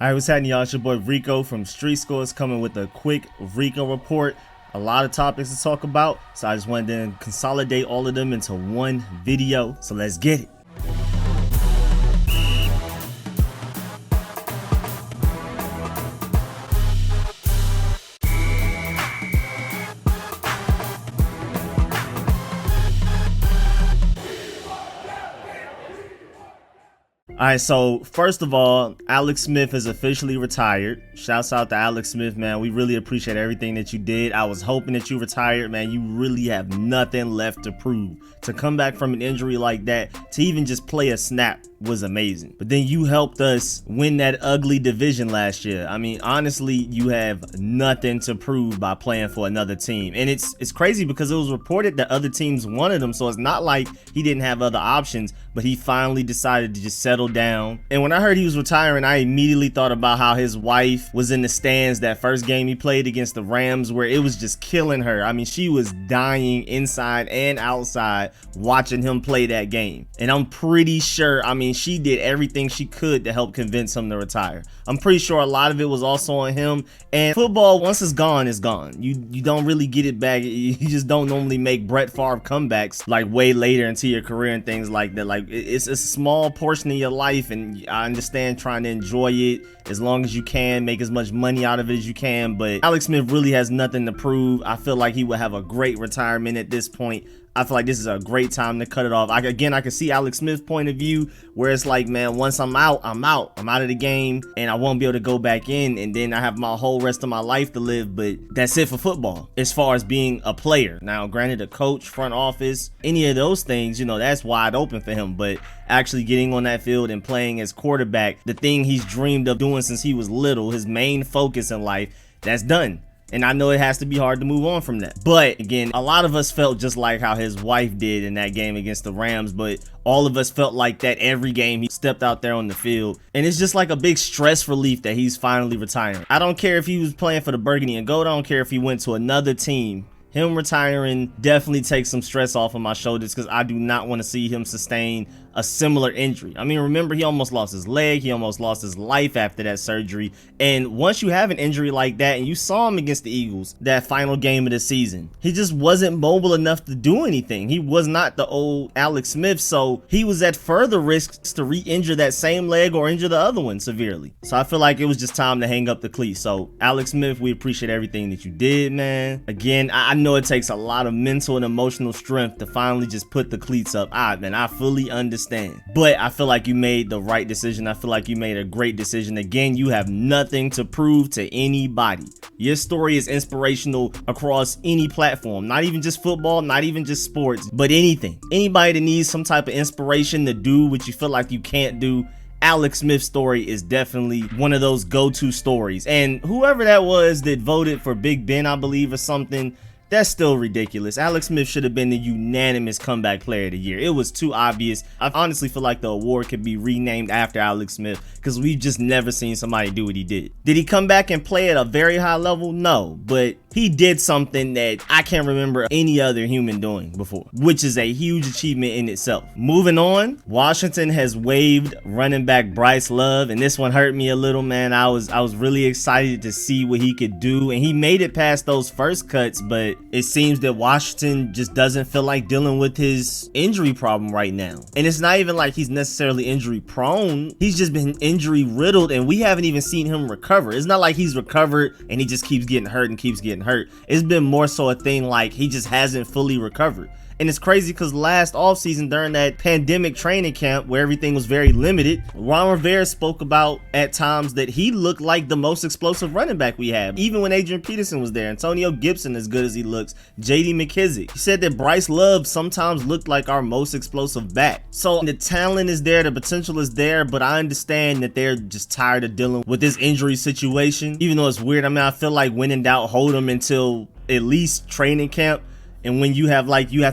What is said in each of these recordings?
All right, what's happening, y'all? It's your boy Rico from Street Scores coming with a quick Rico report. A lot of topics to talk about, so I just wanted to consolidate all of them into one video. So let's get it. Alright, so first of all, Alex Smith is officially retired. Shouts out to Alex Smith, man. We really appreciate everything that you did. I was hoping that you retired, man. You really have nothing left to prove. To come back from an injury like that, to even just play a snap was amazing. But then you helped us win that ugly division last year. I mean, honestly, you have nothing to prove by playing for another team. And it's crazy because it was reported that other teams wanted him, so it's not like he didn't have other options, but he finally decided to just settle down. And when I heard he was retiring, I immediately thought about how his wife was in the stands that first game he played against the Rams, where it was just killing her. I mean, she was dying inside and outside watching him play that game. And I'm pretty sure, I mean, she did everything she could to help convince him to retire. I'm pretty sure a lot of it was also on him. And football, once it's gone, it's gone. You don't really get it back. You just don't normally make Brett Favre comebacks like way later into your career and things like that. Like, it's a small portion of your life, and I understand trying to enjoy it as long as you can, make as much money out of it as you can, but Alex Smith really has nothing to prove. I feel like he would have a great retirement at this point. I feel like this is a great time to cut it off. I can see Alex Smith's point of view, where it's like, man, once I'm out, I'm out of the game, and I won't be able to go back in, and then I have my whole rest of my life to live. But that's it for football as far as being a player. Now, granted, a coach, front office, any of those things, you know, that's wide open for him. But actually getting on that field and playing as quarterback, the thing he's dreamed of doing since he was little, his main focus in life, that's done. And I know it has to be hard to move on from that. But again, a lot of us felt just like how his wife did in that game against the Rams, but all of us felt like that every game he stepped out there on the field. And it's just like a big stress relief that he's finally retiring. I don't care if he was playing for the Burgundy and Gold. I don't care if he went to another team. Him retiring definitely takes some stress off of my shoulders, because I do not want to see him sustain a similar injury. I mean, remember, he almost lost his leg. He almost lost his life after that surgery. And once you have an injury like that, and you saw him against the Eagles, that final game of the season, he just wasn't mobile enough to do anything. He was not the old Alex Smith, so he was at further risks to re-injure that same leg or injure the other one severely. So I feel like it was just time to hang up the cleats. So Alex Smith, we appreciate everything that you did, man. Again, I know it takes a lot of mental and emotional strength to finally just put the cleats up. Man, I fully understand. But I feel like you made the right decision. I feel like you made a great decision. Again, you have nothing to prove to anybody. Your story is inspirational across any platform, not even just football, not even just sports, but anything. Anybody that needs some type of inspiration to do what you feel like you can't do, Alex Smith's story is definitely one of those go-to stories. And whoever that was that voted for Big Ben, I believe, or something, that's still ridiculous. Alex Smith should have been the unanimous comeback player of the year. It was too obvious. I honestly feel like the award could be renamed after Alex Smith, because we've just never seen somebody do what he did. Did he come back and play at a very high level? No, but he did something that I can't remember any other human doing before, which is a huge achievement in itself. Moving on, Washington has waived running back Bryce Love, and this one hurt me a little, man. I was really excited to see what he could do, and he made it past those first cuts, but it seems that Washington just doesn't feel like dealing with his injury problem right now. And it's not even like he's necessarily injury prone. He's just been injury riddled, and we haven't even seen him recover. It's not like he's recovered and he just keeps getting hurt and keeps getting hurt. It's been more so a thing like he just hasn't fully recovered. And it's crazy because last offseason, during that pandemic training camp where everything was very limited, Ron Rivera spoke about at times that he looked like the most explosive running back we have. Even when Adrian Peterson was there, Antonio Gibson, as good as he looks, J.D. McKissick. He said that Bryce Love sometimes looked like our most explosive back. So the talent is there, the potential is there, but I understand that they're just tired of dealing with this injury situation. Even though it's weird, I mean, I feel like when in doubt, hold them until at least training camp. And when you have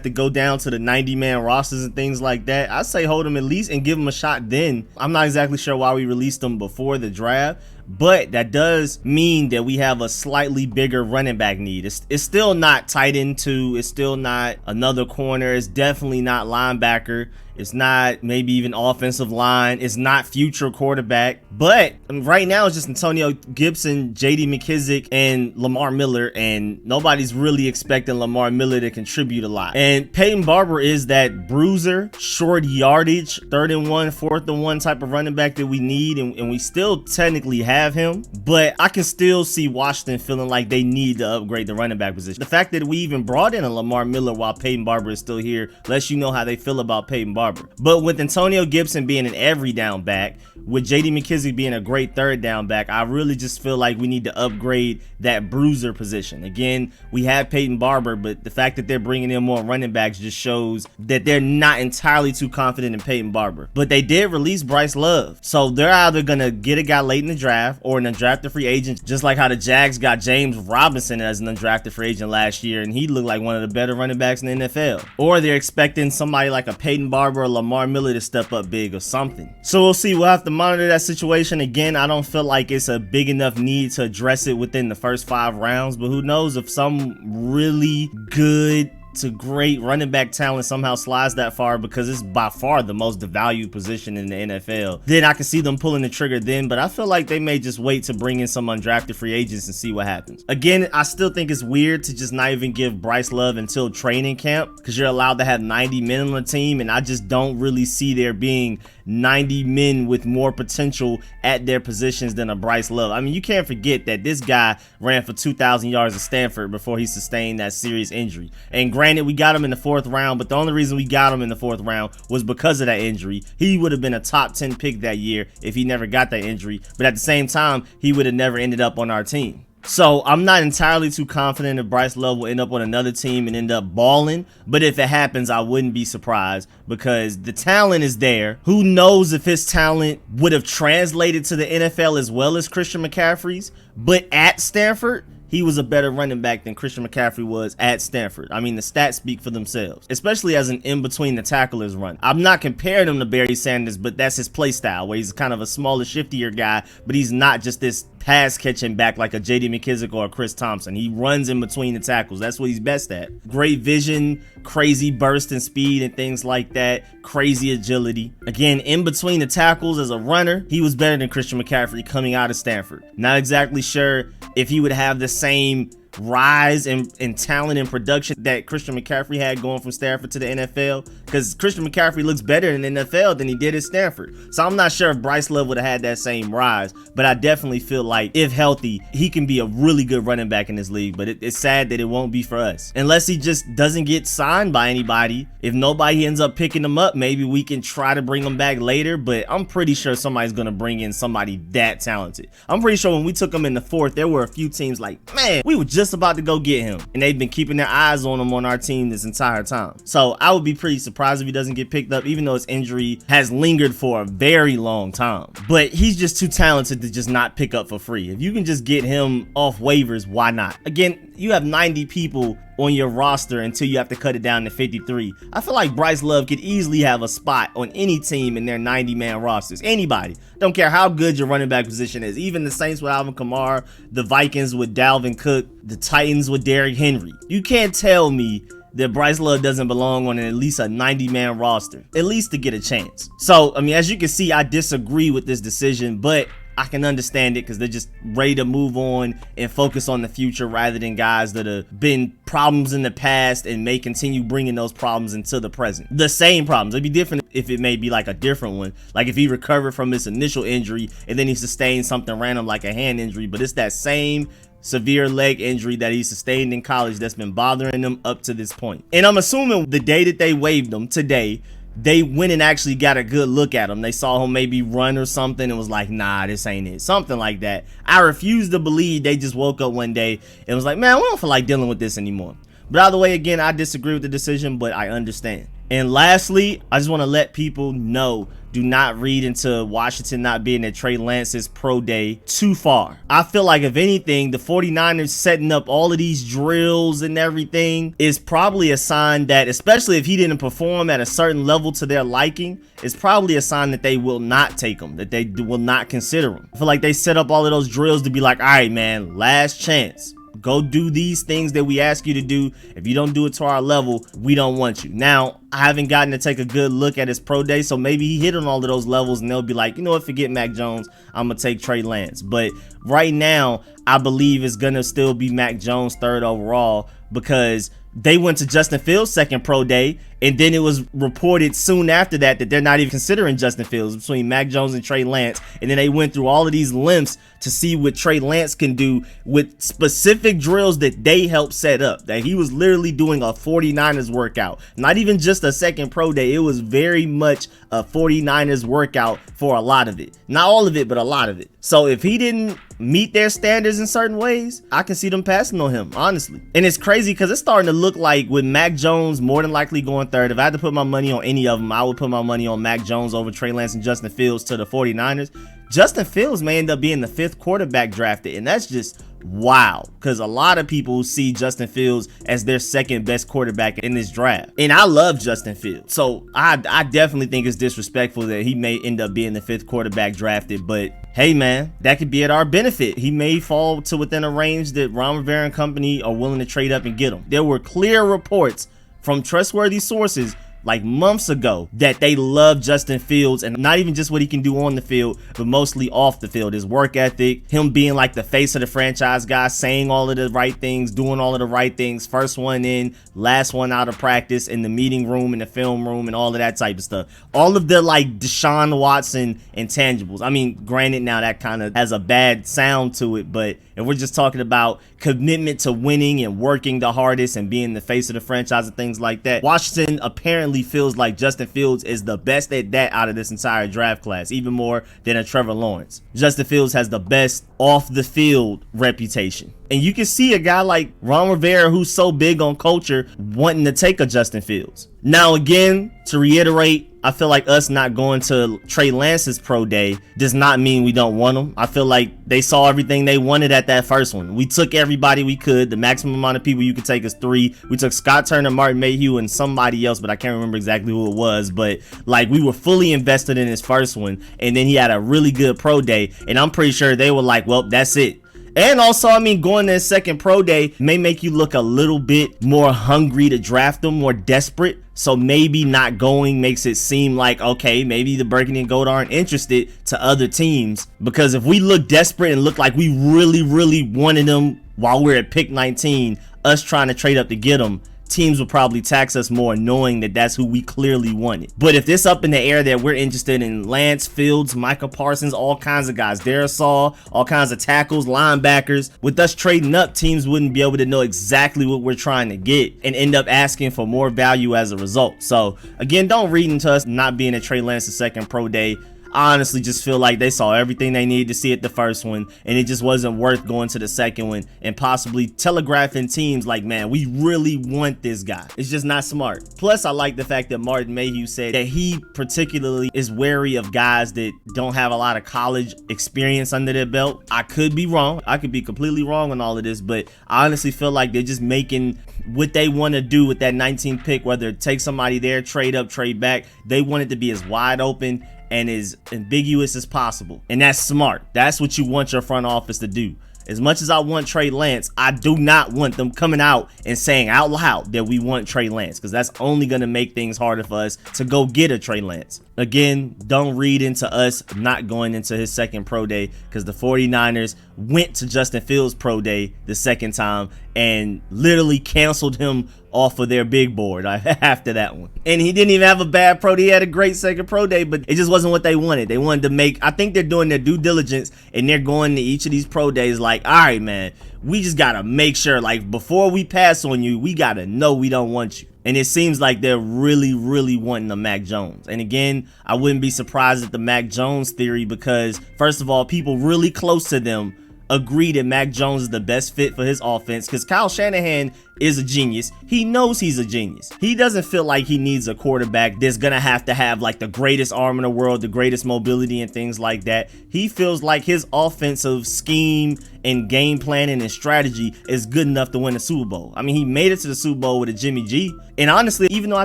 to go down to the 90-man rosters and things like that, I say hold them at least and give them a shot then. I'm not exactly sure why we released them before the draft, but that does mean that we have a slightly bigger running back need. It's still not tight end 2. It's still not another corner. It's definitely not linebacker. It's not maybe even offensive line. It's not future quarterback. But right now it's just Antonio Gibson, J.D. McKissic, and Lamar Miller, and nobody's really expecting Lamar Miller to contribute a lot. And Peyton Barber is that bruiser, short yardage, 3rd and 1, 4th and 1 type of running back that we need, and we still technically have him. But I can still see Washington feeling like they need to upgrade the running back position. The fact that we even brought in a Lamar Miller while Peyton Barber is still here lets you know how they feel about Peyton Barber. But with Antonio Gibson being an every down back, with J.D. McKissic being a great 3rd down back, I really just feel like we need to upgrade that bruiser position. Again, we have Peyton Barber, but the fact that they're bringing in more running backs just shows that they're not entirely too confident in Peyton Barber. But they did release Bryce Love, so they're either gonna get a guy late in the draft or an undrafted free agent, just like how the Jags got James Robinson as an undrafted free agent last year, and he looked like one of the better running backs in the NFL. Or they're expecting somebody like a Peyton Barber or Lamar Miller to step up big or something. So we'll see. We'll have to monitor that situation. Again, I don't feel like it's a big enough need to address it within the first 5 rounds, but who knows, if some really good to great running back talent somehow slides that far, because it's by far the most devalued position in the NFL, then I can see them pulling the trigger then. But I feel like they may just wait to bring in some undrafted free agents and see what happens. Again, I still think it's weird to just not even give Bryce Love until training camp, because you're allowed to have 90 men on the team, and I just don't really see there being 90 men with more potential at their positions than a Bryce Love. I mean, you can't forget that this guy ran for 2,000 yards at Stanford before he sustained that serious injury. And granted, we got him in the 4th round, but the only reason we got him in the 4th round was because of that injury. He would have been a top 10 pick that year if he never got that injury, but at the same time, he would have never ended up on our team. So I'm not entirely too confident if Bryce Love will end up on another team and end up balling, but if it happens, I wouldn't be surprised, because the talent is there. Who knows if his talent would have translated to the NFL as well as Christian McCaffrey's, but at Stanford, he was a better running back than Christian McCaffrey was at Stanford. I mean, the stats speak for themselves, especially as an in-between the tacklers run. I'm not comparing him to Barry Sanders, but that's his play style, where he's kind of a smaller, shiftier guy, but he's not just this pass catching back like a J.D. McKissic or a Chris Thompson. He runs in between the tackles. That's what he's best at. Great vision, crazy burst and speed and things like that, crazy agility. Again, in between the tackles as a runner, he was better than Christian McCaffrey coming out of Stanford. Not exactly sure if he would have the same rise in talent and production that Christian McCaffrey had going from Stanford to the NFL, because Christian McCaffrey looks better in the NFL than he did at Stanford. So I'm not sure if Bryce Love would have had that same rise, but I definitely feel like if healthy, he can be a really good running back in this league. But it's sad that it won't be for us unless he just doesn't get signed by anybody. If nobody ends up picking him up, maybe we can try to bring him back later, but I'm pretty sure somebody's gonna bring in somebody that talented. I'm pretty sure when we took him in the 4th, there were a few teams like, man, we were just about to go get him, and they've been keeping their eyes on him on our team this entire time. So I would be pretty surprised if he doesn't get picked up, even though his injury has lingered for a very long time. But he's just too talented to just not pick up for free. If you can just get him off waivers, why not? Again, you have 90 people on your roster until you have to cut it down to 53. I feel like Bryce Love could easily have a spot on any team in their 90-man rosters. Anybody. Don't care how good your running back position is. Even the Saints with Alvin Kamara, the Vikings with Dalvin Cook, the Titans with Derrick Henry. You can't tell me that Bryce Love doesn't belong on at least a 90-man roster, at least to get a chance. So, I mean, as you can see, I disagree with this decision, but I can understand it because they're just ready to move on and focus on the future rather than guys that have been problems in the past and may continue bringing those problems into the present. The same problems. It'd be different if it may be like a different one. Like if he recovered from his initial injury and then he sustained something random like a hand injury, but it's that same severe leg injury that he sustained in college that's been bothering him up to this point. And I'm assuming the day that they waived him, today, they went and actually got a good look at him. They saw him maybe run or something and was like, nah, this ain't it. Something like that. I refuse to believe they just woke up one day and was like, man, we don't feel like dealing with this anymore. But either way, again, I disagree with the decision, but I understand. And lastly, I just want to let people know, do not read into Washington not being at Trey Lance's pro day too far. I feel like if anything, the 49ers setting up all of these drills and everything is probably a sign that, especially if he didn't perform at a certain level to their liking, it's probably a sign that they will not take him, that they will not consider him. I feel like they set up all of those drills to be like, all right, man, last chance. Go do these things that we ask you to do. If you don't do it to our level, we don't want you. Now, I haven't gotten to take a good look at his pro day, so maybe he hit on all of those levels and they'll be like, you know what, forget Mac Jones, I'm gonna take Trey Lance. But right now, I believe it's gonna still be Mac Jones 3rd overall, because they went to Justin Fields' 2nd pro day, and then it was reported soon after that they're not even considering Justin Fields, between Mac Jones and Trey Lance. And then they went through all of these lengths to see what Trey Lance can do with specific drills that they helped set up. That he was literally doing a 49ers workout, not even just a 2nd pro day. It was very much a 49ers workout for a lot of it. Not all of it, but a lot of it. So if he didn't meet their standards in certain ways, I can see them passing on him, honestly. And it's crazy because it's starting to look like with Mac Jones more than likely going 3rd, if I had to put my money on any of them, I would put my money on Mac Jones over Trey Lance and Justin Fields to the 49ers. Justin Fields may end up being the 5th quarterback drafted, and that's just wow, because a lot of people see Justin Fields as their 2nd best quarterback in this draft. And I love Justin Fields, so I definitely think it's disrespectful that he may end up being the 5th quarterback drafted. But hey man, that could be at our benefit. He may fall to within a range that Ron Rivera and company are willing to trade up and get him. There were clear reports from trustworthy sources like months ago that they love Justin Fields, and not even just what he can do on the field, but mostly off the field. His work ethic, him being like the face of the franchise guy, saying all of the right things, doing all of the right things, first one in, last one out of practice, in the meeting room, in the film room, and all of that type of stuff. All of the like Deshaun Watson intangibles. I mean, granted, now that kind of has a bad sound to it, but if we're just talking about commitment to winning and working the hardest and being the face of the franchise and things like that, Washington apparently feels like Justin Fields is the best at that out of this entire draft class, even more than a Trevor Lawrence. Justin Fields has the best off the field reputation. And you can see a guy like Ron Rivera, who's so big on culture, wanting to take a Justin Fields. Now, again, to reiterate, I feel like us not going to Trey Lance's pro day does not mean we don't want him. I feel like they saw everything they wanted at that first one. We took everybody we could. The maximum amount of people you could take is 3. We took Scott Turner, Martin Mayhew, and somebody else, but I can't remember exactly who it was. But like, we were fully invested in his first one, and then he had a really good pro day, and I'm pretty sure they were like, well, that's it. And also, I mean, going to his 2nd pro day may make you look a little bit more hungry to draft him, more desperate. So maybe not going makes it seem like, okay, maybe the Burgundy and Gold aren't interested to other teams. Because if we look desperate and look like we really wanted him while we're at pick 19, us trying to trade up to get him, teams will probably tax us more, knowing that that's who we clearly wanted. But if it's up in the air that we're interested in Lance, Fields, Micah Parsons, all kinds of guys, Darisaw, all kinds of tackles, linebackers, with us trading up, teams wouldn't be able to know exactly what we're trying to get and end up asking for more value as a result. So again, don't read into us not being at Trey Lance's 2nd pro day. I honestly just feel like they saw everything they needed to see at the first one, and it just wasn't worth going to the 2nd one and possibly telegraphing teams like, man, we really want this guy. It's just not smart. Plus, I like the fact that Martin Mayhew said that he particularly is wary of guys that don't have a lot of college experience under their belt. I could be wrong. I could be completely wrong on all of this, but I honestly feel like they're just making what they want to do with that 19th pick, whether it take somebody there, trade up, trade back. They want it to be as wide open and as ambiguous as possible. And that's smart. That's what you want your front office to do. As much as I want Trey Lance, I do not want them coming out and saying out loud that we want Trey Lance, because that's only going to make things harder for us to go get a Trey Lance. Again, don't read into us not going into his 2nd pro day, because the 49ers went to Justin Fields' pro day the 2nd time and literally canceled him off of their big board after that one. And he didn't even have a bad pro day. He had a great 2nd pro day, but it just wasn't what they wanted. They wanted to make, I think they're doing their due diligence, and they're going to each of these pro days like, all right, man, we just got to make sure, like, before we pass on you, we got to know we don't want you. And it seems like they're really wanting the Mac Jones. And again, I wouldn't be surprised at the Mac Jones theory, because first of all, people really close to them agree that Mac Jones is the best fit for his offense, because Kyle Shanahan is a genius. He knows he's a genius. He doesn't feel like he needs a quarterback that's gonna have to have like the greatest arm in the world, the greatest mobility and things like that. He feels like his offensive scheme and game planning and strategy is good enough to win the Super Bowl. I mean, he made it to the Super Bowl with a Jimmy G. And honestly, even though I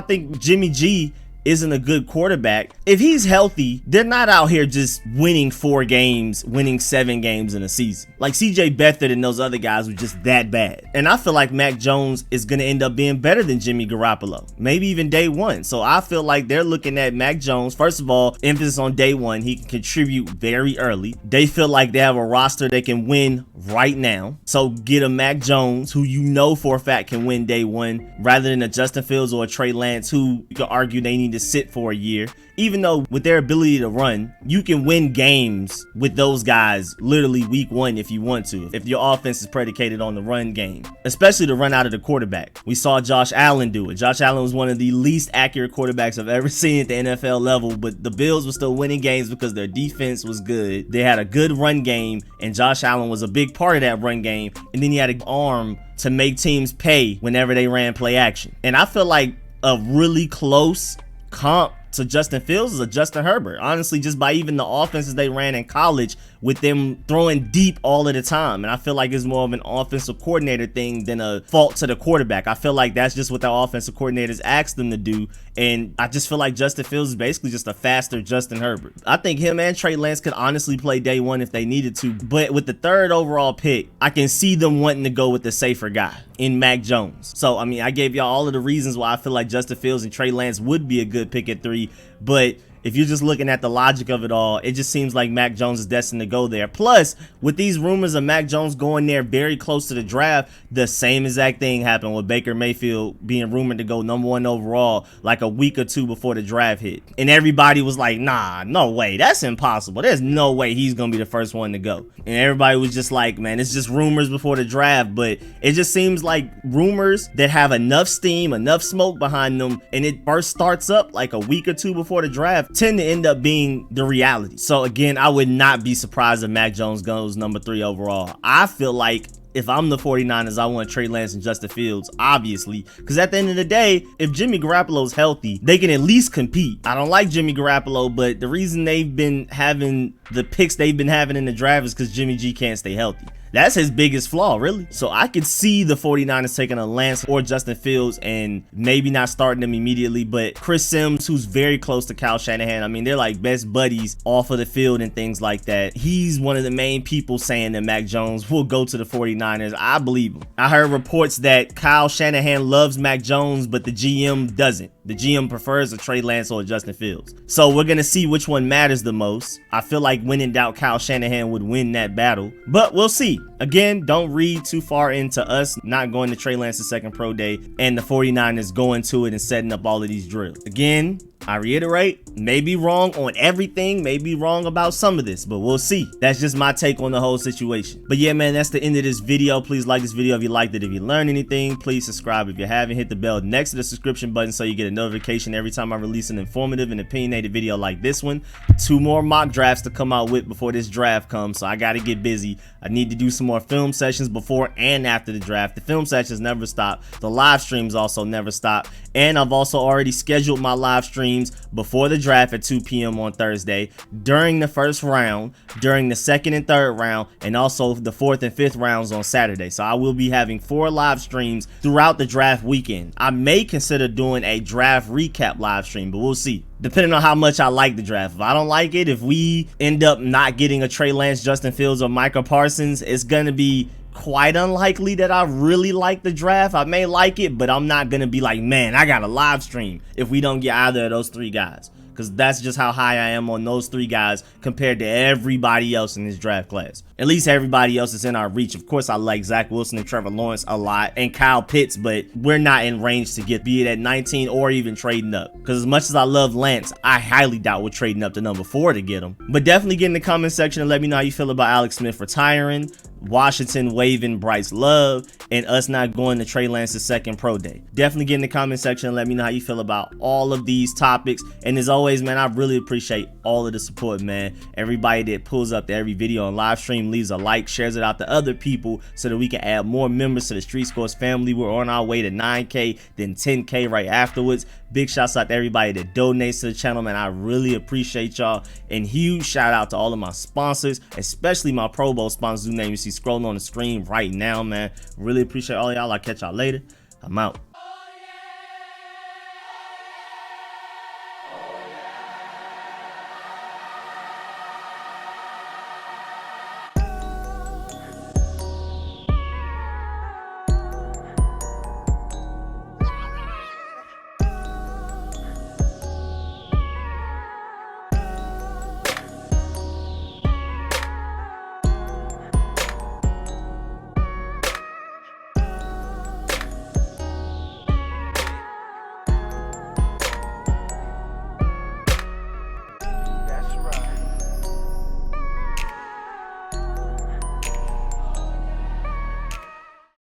think Jimmy G isn't a good quarterback, if he's healthy, they're not out here just winning 4 games, winning 7 games in a season. Like CJ Beathard and those other guys were just that bad. And I feel like Mac Jones is going to end up being better than Jimmy Garoppolo, maybe even day one. So I feel like they're looking at Mac Jones. First of all, emphasis on day one. He can contribute very early. They feel like they have a roster they can win right now. So get a Mac Jones who you know for a fact can win day one, rather than a Justin Fields or a Trey Lance who you could argue they need to sit for a year. Even though with their ability to run, you can win games with those guys literally week one if you want to, if your offense is predicated on the run game, especially the run out of the quarterback. We saw Josh Allen do it. Josh Allen was one of the least accurate quarterbacks I've ever seen at the NFL level, but the Bills were still winning games because their defense was good. They had a good run game, and Josh Allen was a big part of that run game, and then he had an arm to make teams pay whenever they ran play action. And I feel like a really close comp to Justin Fields is a Justin Herbert. Honestly, just by even the offenses they ran in college with them throwing deep all of the time. And I feel like it's more of an offensive coordinator thing than a fault to the quarterback. I feel like that's just what the offensive coordinators asked them to do. And I just feel like Justin Fields is basically just a faster Justin Herbert. I think him and Trey Lance could honestly play day one if they needed to. But with the 3rd overall pick, I can see them wanting to go with the safer guy in Mac Jones. So, I mean, I gave y'all all of the reasons why I feel like Justin Fields and Trey Lance would be a good pick at 3. But if you're just looking at the logic of it all, it just seems like Mac Jones is destined to go there. Plus, with these rumors of Mac Jones going there very close to the draft, the same exact thing happened with Baker Mayfield being rumored to go number 1 overall like a week or 2 before the draft hit. And everybody was like, nah, no way. That's impossible. There's no way he's going to be the first one to go. And everybody was just like, man, it's just rumors before the draft. But it just seems like rumors that have enough steam, enough smoke behind them, and it first starts up like a week or 2 before the draft, tend to end up being the reality. So again, I would not be surprised if Mac Jones goes number 3 overall. I feel like if I'm the 49ers, I want Trey Lance and Justin Fields, obviously, because at the end of the day, if Jimmy Garoppolo's healthy, they can at least compete. I don't like Jimmy Garoppolo, but the reason they've been having the picks they've been having in the draft is because Jimmy G can't stay healthy. That's his biggest flaw, really. So I could see the 49ers taking a Lance or Justin Fields and maybe not starting them immediately, but Chris Sims, who's very close to Kyle Shanahan, I mean, they're like best buddies off of the field and things like that. He's one of the main people saying that Mac Jones will go to the 49ers. I believe him. I heard reports that Kyle Shanahan loves Mac Jones, but the GM doesn't. The GM prefers a Trey Lance or a Justin Fields. So we're going to see which one matters the most. I feel like when in doubt, Kyle Shanahan would win that battle, but we'll see. Again, don't read too far into us not going to Trey Lance's second pro day and the 49ers going to it and setting up all of these drills. Again, I reiterate, may be wrong on everything, may be wrong about some of this, but we'll see. That's just my take on the whole situation. But yeah, man, that's the end of this video. Please like this video if you liked it. If you learned anything, please subscribe. If you haven't, hit the bell next to the subscription button so you get a notification every time I release an informative and opinionated video like this one. 2 more mock drafts to come out with before this draft comes, so I got to get busy. I need to do some more film sessions before and after the draft. The film sessions never stop. The live streams also never stop. And I've also already scheduled my live streams before the draft at 2 p.m. on Thursday, during the first round, during the 2nd and 3rd round, and also the 4th and 5th rounds on Saturday. So I will be having 4 live streams throughout the draft weekend. I may consider doing a draft recap live stream, but we'll see, depending on how much I like the draft. If I don't like it, if we end up not getting a Trey Lance, Justin Fields, or Micah Parsons, it's going to be quite unlikely that I really like the draft. I may like it, but I'm not gonna be like, man, I got a live stream if we don't get either of those 3 guys, because that's just how high I am on those 3 guys compared to everybody else in this draft class. At least everybody else is in our reach. Of course, I like Zach Wilson and Trevor Lawrence a lot, and Kyle Pitts, but we're not in range to get, be it at 19 or even trading up, because as much as I love Lance, I highly doubt we're trading up to number 4 to get him. But definitely get in the comment section and let me know how you feel about Alex Smith retiring, Washington waiving Bryce Love, and us not going to Trey Lance's second pro day. Definitely get in the comment section and let me know how you feel about all of these topics. And as always, man, I really appreciate all of the support, man. Everybody that pulls up to every video and live stream, leaves a like, shares it out to other people so that we can add more members to the Street Scores family. We're on our way to 9K, then 10K right afterwards. Big shouts out to everybody that donates to the channel, man. I really appreciate y'all. And huge shout out to all of my sponsors, especially my Pro Bowl sponsors whose name you see scrolling on the screen right now, man. Really appreciate all y'all. I'll catch y'all later. I'm out.